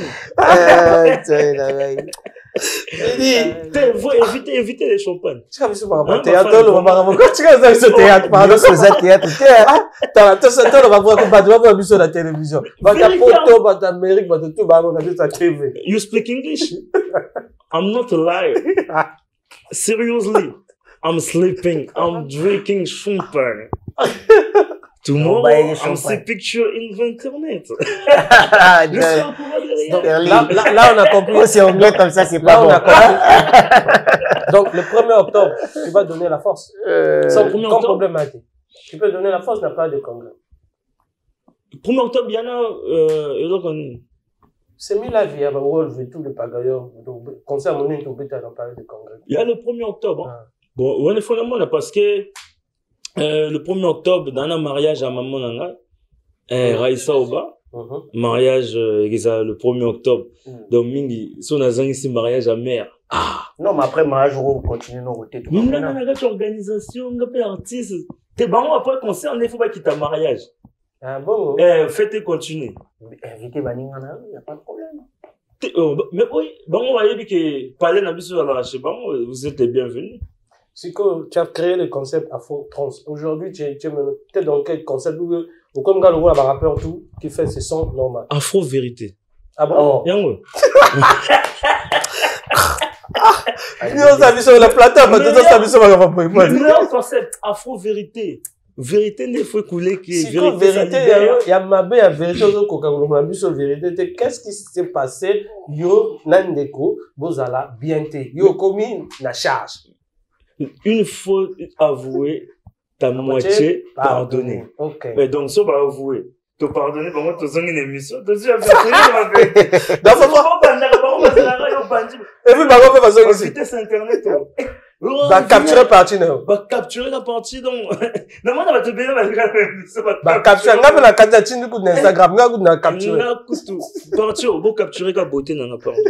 Éviter les champagnes. Tu as vu ce théâtre, on va voir ce théâtre, pardon, ce théâtre. On va voir sur la télévision. Amérique, tout, on a vu ça TV. You speak English? I'm not a liar. Seriously, I'm sleeping. I'm drinking champagne. Tomorrow, I'm see picture in internet. Là, on a compris. Si on comme ça, c'est pas bon. Donc, le 1er octobre, tu vas donner la force. Sans problème. Tu peux donner la force, n'a pas de congrès. Le 1er octobre, il y en a, c'est mis la vie, Wolf et tout le pagaillon. Donc, comme ça, mon on peut parler de congrès. Il y a le 1er octobre. Bon, on est fondamentalement parce que, le 1er octobre, dans un mariage à maman nanga, Raissa Oba, mariage, le 1er octobre. Donc, mingi, si on a ici mariage à mère. Non, mais après, mariage, on continue nos routes. Mais on a une organisation, on a un artiste. T'es bon, après, concert, il faut pas quitter un mariage. Ah bon? Faites et continuez. Invitez Baningana, il n'y a pas de problème. Mais oui, bon, on va dire que parler n'a plus sur la chez bon, vous êtes les bienvenus. C'est que tu as créé le concept Afro Trans. Aujourd'hui, tu es dans quel concept ou comme gars, le rôle à rappeur tout, qui fait ses sons normaux. Afro Vérité. Ah bon? Yango. Nous, ça vu sur la plateau, mais tout ça vu sur la plateau. Le concept Afro Vérité. Vérité ne faut couler qui est vérité. Il y a ma belle vérité sur vérité. Qu'est-ce qui s'est passé? Yo nandeko bozala bienté. Yo commis la charge. Une fois avoué, ta moitié pardonnée. Ok. Mais donc ça va avouer. te pardonner, par contre, tu as une émission. Tu as dit, ma vérité. Dans ce moment, et puis, bah, on fait façon ici. Vitesse internet. Bah, capturer partie, non. Bah, capturer la partie, donc. Non, moi, on va te bénir, bah, capturer, on va la capturer, du coup, d'Instagram, on va capturer. Partie, on va capturer la beauté, dans la parole.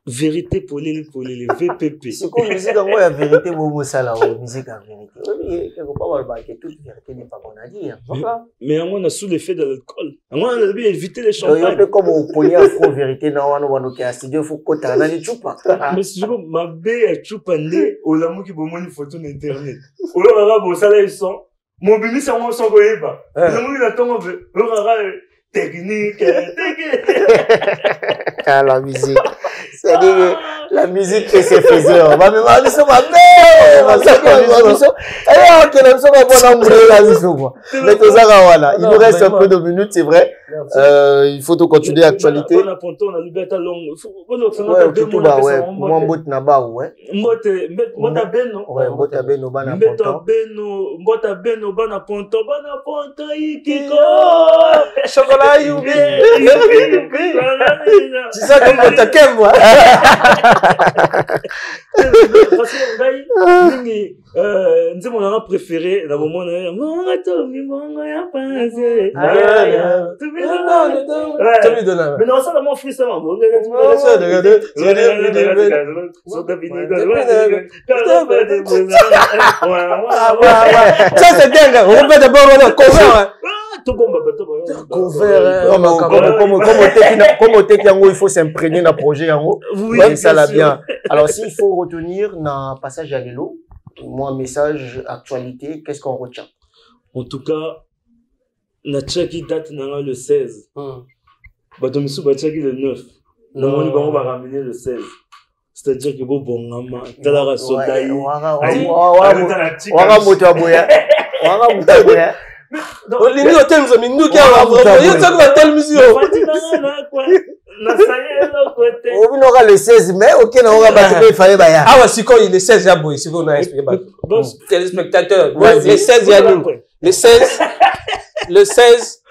Vérité pour les VPP. C'est quoi, musique, en gros, la vérité, vous, ça, là, musique, en vérité. Oui, quelque part, on va que toute vérité n'est pas bonne à dire. Mais à moi, on a sous l'effet de l'alcool. À moi, on a évité les champagnes. Un peu comme au pognon afro-vérité, non, on va à studio, il faut qu'on t'en a des choupas. Mais si je veux, ma belle est choupandée, au l'amour qui peut une photo d'internet. Au l'amour, bon, ça là, ils sont. Mon bébé, c'est moi, sans connaître pas. L'amour, il attend, on veut. Technique. Ah, la musique. C'est dire, la musique que c'est faiseur. On va me demander ça, ma mère. On va me dire ça. Alors, que l'on soit bon à mourir la mission, quoi. Mais tout ça, voilà. Il nous reste un peu de minutes, c'est vrai. Il faut tout continuer l'actualité. On a ponton, on a liberté longue. Ouais, tout bas, ouais. Moi, mbot na ba, ouais. Mbot a beno. Ouais, mbot a beno, ba na ponton. Mbot a beno, ba na ponton, ikiko. Chocolat, youpi. Tu sais comme on t'aime, moi. Parce que, nous avons préféré, dans le moment, mais non, ça, là, mon fils, ça m'a ça, c'est dingue. On peut d'abord, on a couvert. Comme au Tekiango, il faut s'imprégner dans le projet. Oui, ça l'a bien. Alors, s'il faut retenir dans le passage à l'élo, moi, un message, actualité, qu'est-ce qu'on retient? En tout cas, Natchaki date le 16. Batomisu Batchaki le 9. Normalement, on va ramener le 16. C'est-à-dire que bon, maman, t'as la race d'aïe. Olingi hotel mzomi nduki awa vraiment yo tsaka ba tel mission on aura le 16 mai OK na aura ba te fallait ba ya awa siko il est 16 ya boy siko na expliquer ba téléspectateurs le 16 ya nini le 16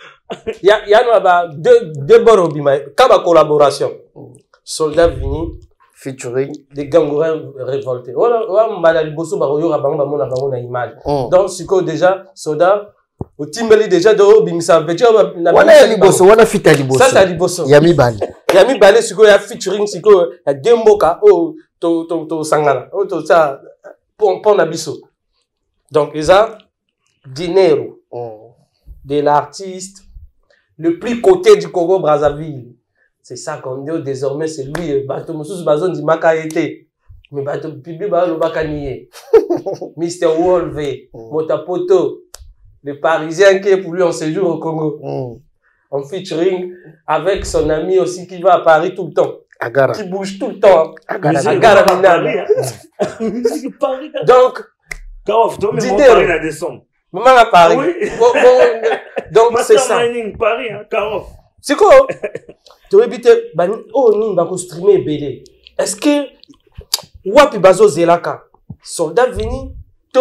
ya no ba deux boro bima ka ba collaboration Soldat Vini featuring des Gangourins révoltés voilà mbala liboso ba yo bango ba mona bango na image donc siko déjà Soldat au timbeli déjà de bimisa petit wana liboso wana fita liboso ça c'est liboso Yami Bale siko ya featuring siko ya demboka oh to sangana oh to ça pon na biso donc ça dinero de l'artiste le plus coté du Congo Brazzaville c'est ça qu'on dit désormais c'est lui bato mususu bazon di makaete mais bato public ba lo bakanié Mr Wolve Motapoto le Parisien qui est pour lui en séjour au Congo. En featuring avec son ami aussi qui va à Paris tout le temps. Agara. Qui bouge tout le temps. Agara. Donc, Paris la descente. Maman à Paris. Donc, c'est ça. Paris, Karof. C'est quoi? Tu veux dire, oh, nous, on va streamer BD. Est-ce que, Wapi Bazo Zelaka, Soldat Vini, to,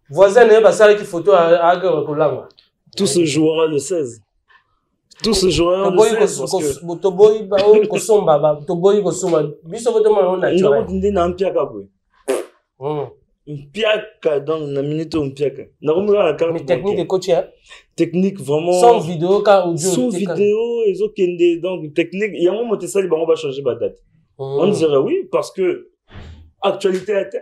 voisin ne pas ça qui photo à Kolanga. Tout se jouera le 16. Tout se jouera le 16. Toboy ba o kosomba toboy kosomba biso voto mo na tchwa. Ngo ndinde na mpiaka boy. Mpiaka dans la minute mpiaka. Na komura la carte. Mais technique de coach hein. Technique vraiment. Sans vidéo ka audio. Sans vidéo et kende donc technique il y a un moment ça on va changer ma date. On dirait oui parce que actualité à terre.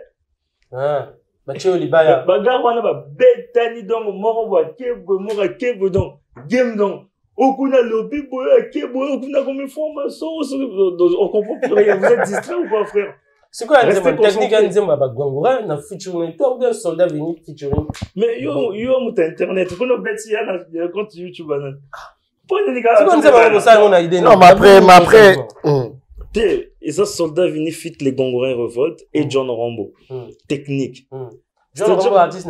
Ah. Mathieu Libaya. Bagarre wana ba betani donc moko wa kebo moko kebo donc game donc okuna lobby boya kebo okuna comme information on comprend plus rien vous êtes distrait ou quoi frère c'est quoi la technique à dire ba Gangoura na featuring toi ou un Soldat Vini featuring mais yo muta internet kono beti ya na compte YouTube bana c'est quoi ça ça on a idée non mais après et ça Soldat Vini fit les Gangourins révolte et John Rambo technique John Rambo artiste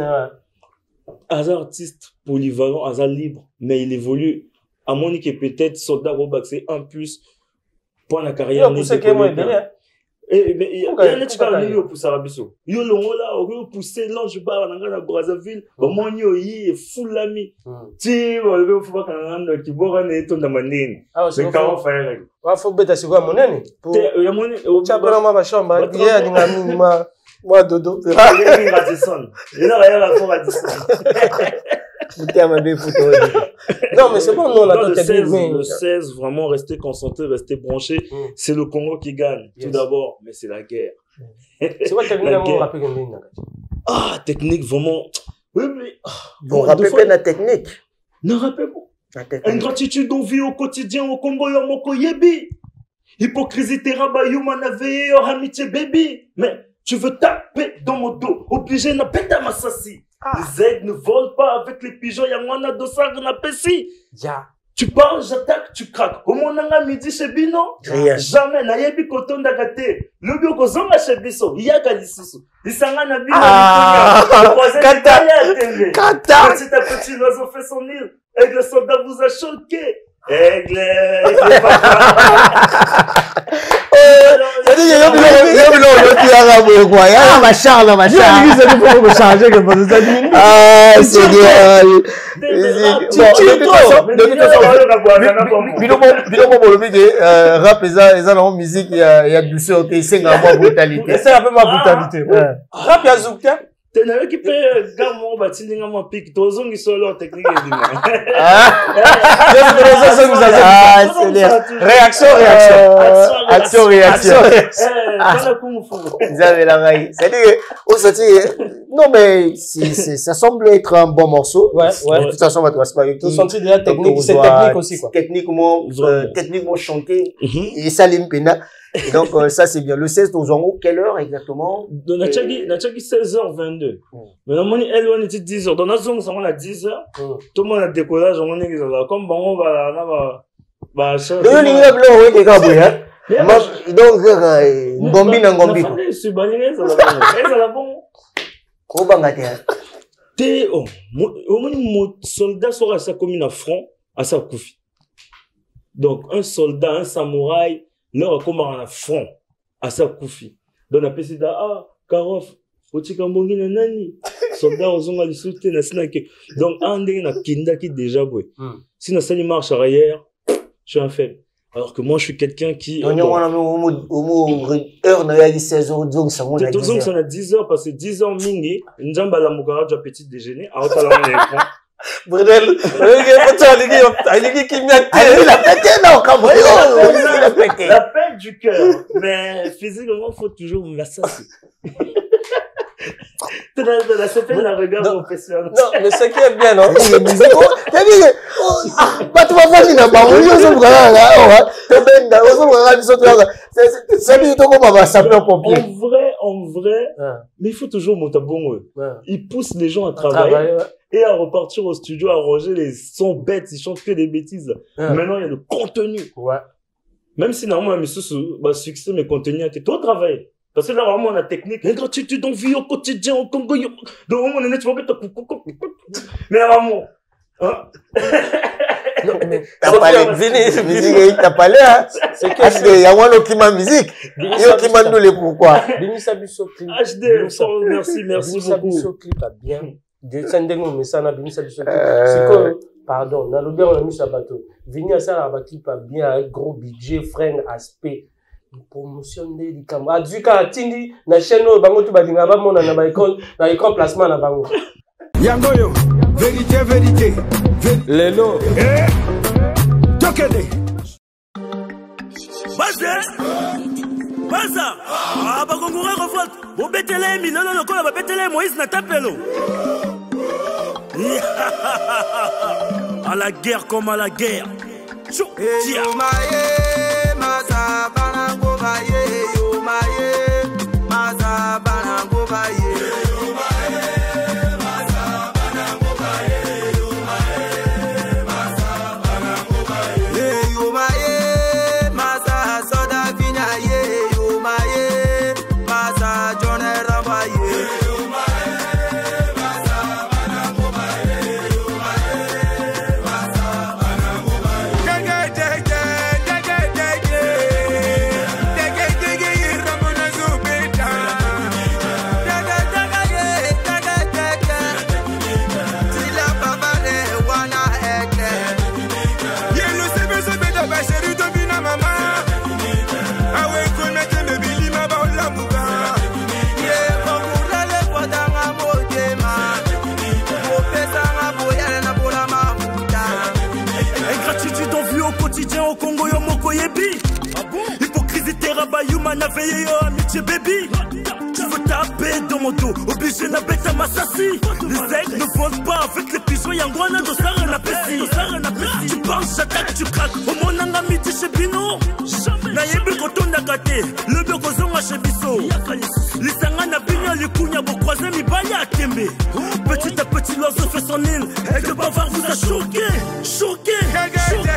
artiste polyvalent hasard libre mais il évolue à mon que peut-être Soldat Robac c'est un plus pour la carrière mais il y a un état qui pousse à Rabiso. Il y a le pousser l'ange bar à Brazzaville. Moi, il y a full l'ami. Tu vois, il faut pas qu'on qui boit un éton de manine. C'est quand on fait. Il faut bêta sur quoi mon année. Il y a mon tu as pas ma chambre. Il y a une moi dodo. Il y a Radisson. Il y a rien à Radisson. Non, mais c'est bon, non, la le 16, vraiment, rester concentré, rester branché. C'est le Congo qui gagne, tout d'abord, mais c'est la guerre. C'est quoi technique Ah, technique, vraiment. Oui, mais. Bon, rappelez la technique. Ne rappelez pas. Ingratitude on vit au quotidien au Congo, Yomoko Yebi. Hypocrisie, Teraba, Yumanave, amitié, baby. Mais tu veux taper dans mon dos, obligé de péter ma sassi. Les aigles ne volent pas avec les pigeons, y'a moins de dossard na pessi. Tu parles, j'attaque, tu craques. Au moins, on a midi chez Bino. Jamais, na yebi koton d'agate. Le bio kozonga chez Bisso. Il y a Galisusu. Il s'en a nabi. Kata. Petit à petit, l'oiseau fait son île. Et le soldat vous a choqué. Aigle. Rap, ils musique, il y a douceur, c'est un brutalité. C'est un peu ma brutalité. Rap, il y a Zoukta. Tu n'as qui peut gamon bâtir un pic, tous ont solo technique. Réaction. Vous avez la raille. C'est-à-dire, non, mais ça semble être un bon morceau. Ouais. De toute façon, on va se parler. Tout senti déjà technique, c'est technique aussi, quoi. Techniquement chanté. Et ça l'impena. Et donc, ça, c'est bien. Le 16 aux Zongo, quelle heure exactement? Nachagi 16h22. Mais normalement, elle, on était 10h. Dans notre zone, on a 10h. Tout le monde a décollage, on est là. Comme bon, on va là, bah, ça. Donc, Ngombi na Ngombi. Je suis banni, ça va bon. Au moins, mon soldat sera à sa commune à front, à sa koufi. Donc, un soldat, un samouraï, leur comment à front, à sa koufi. Donc, la pesida, Karof, Otikambongi na nani, soldat, ozonga li soute, na sinake. Donc, un des na kinda qui déjà boué. Si na sali marche arrière, je suis un faible. Alors que moi, je suis quelqu'un qui. On a heure, on a 16h, donc ça monte. Tout ça, on a 10h, parce que 10h, mingi, n'jamba la moukara, tu as petit déjeuner, à haute à la monnaie. Bredel, la peine du cœur. Mais physiquement, il faut toujours me l'assassiner. Ça fait la regard professionnel. Non, mais ce qui est bien, non? En vrai, mais il faut toujours monter bon. Il pousse les gens à travailler et à repartir au studio, à ranger les sons bêtes, ils chantent que des bêtises. Maintenant, il y a le contenu. Même si normalement, le succès, mais contenu, tu dois travailler. Parce que là, vraiment, on a technique. Ingratitude, on vit au quotidien, au Congo. Donc, on est net, tu vois, mais vraiment, non, mais t'as parlé de musique, t'as parlé, hein. C'est que, il y a un qui m'a musique. Il y a qui m'a nous les pourquoi. Binissa Bisso clip. HD, merci Binissa beaucoup. Bisso clip a bien. Descendez-nous, mais ça n'a Binissa Bisso clip. C'est que, pardon, dans le bien, on a mis ça bateau. Vini à ça, un clip a bien, avec gros budget, frein, aspect. Promotion des camarades. Du cas, Tindi, na chaîne, bango tout badinga, ba mon na écran placement na bango. Yangoyo, vérité. Lelo. Tokede. Baza. Bakongora revolte. Bo betele mi lolo lokola ba betele Moïse na tapelo. À la guerre comme à la guerre. Tia. quotidien au Congo yo moko yebi. Hypocrisie teraba yuma na veillé yo amitié baby. Tu veux taper dans mon dos, obligé na bête à m'assassi. Les aigles ne volent pas avec les pigeons yangwana do sara na pesi. Tu parles, j'attaque, tu craques. Au mon anga midi chez Bino. Na yebi koto na gâté, le beko zonga chez Bisso. Lisanga na bigna likunya bo croiser mi baya à Tembe. Petit à petit l'oiseau fait son île. Et que bavard vous a choqué, choqué, choqué.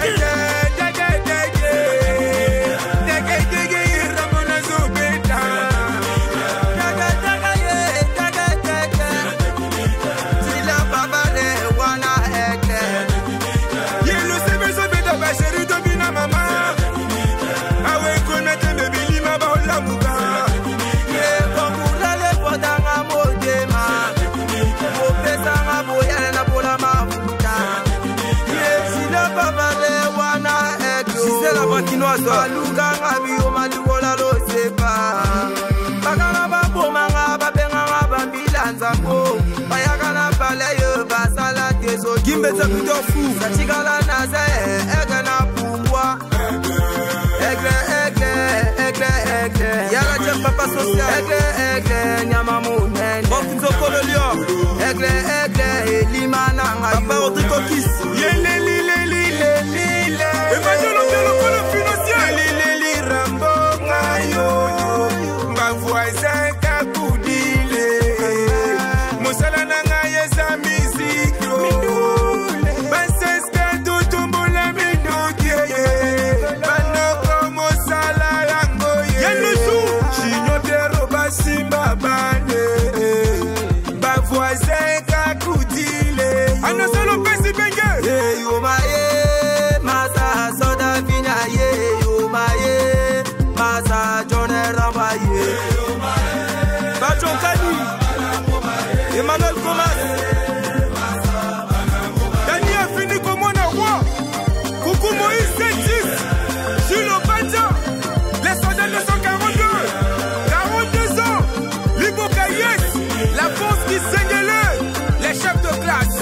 Baluga ngabi omalukola lo sepa Bakana babo manga babenga ngabambila nzambo Bayakana pale yo basala teso Gimbe za kuto fu Sachikala naze ege na pumbwa Egle Yara jem papa social Egle nyama munen Bokunzo kololio Egle Limana ngayo Papa Rodrigo Kiss Yeleli Emmanuel Obialo Polo financier Lili Rambo ngayo Mbavuaza kakudile Mosala nanga yesa mizikyo Baseska tutumbola minukye Banoko mosala yango ye Yenusu Chinotero basimba bane Mbavuaza kakudile Anasalo pesi benge Yo maye Emmanuel Comas Daniel fini comme mon roi Coucou Moïse 76 Jules Obadja Les soldats 242 42 ans Libo Kayes La force qui saigne les chefs de classe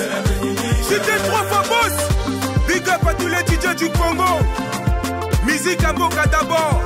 J'étais 3 fois boss Big up à tous les DJ du Congo Musique à Boca d'abord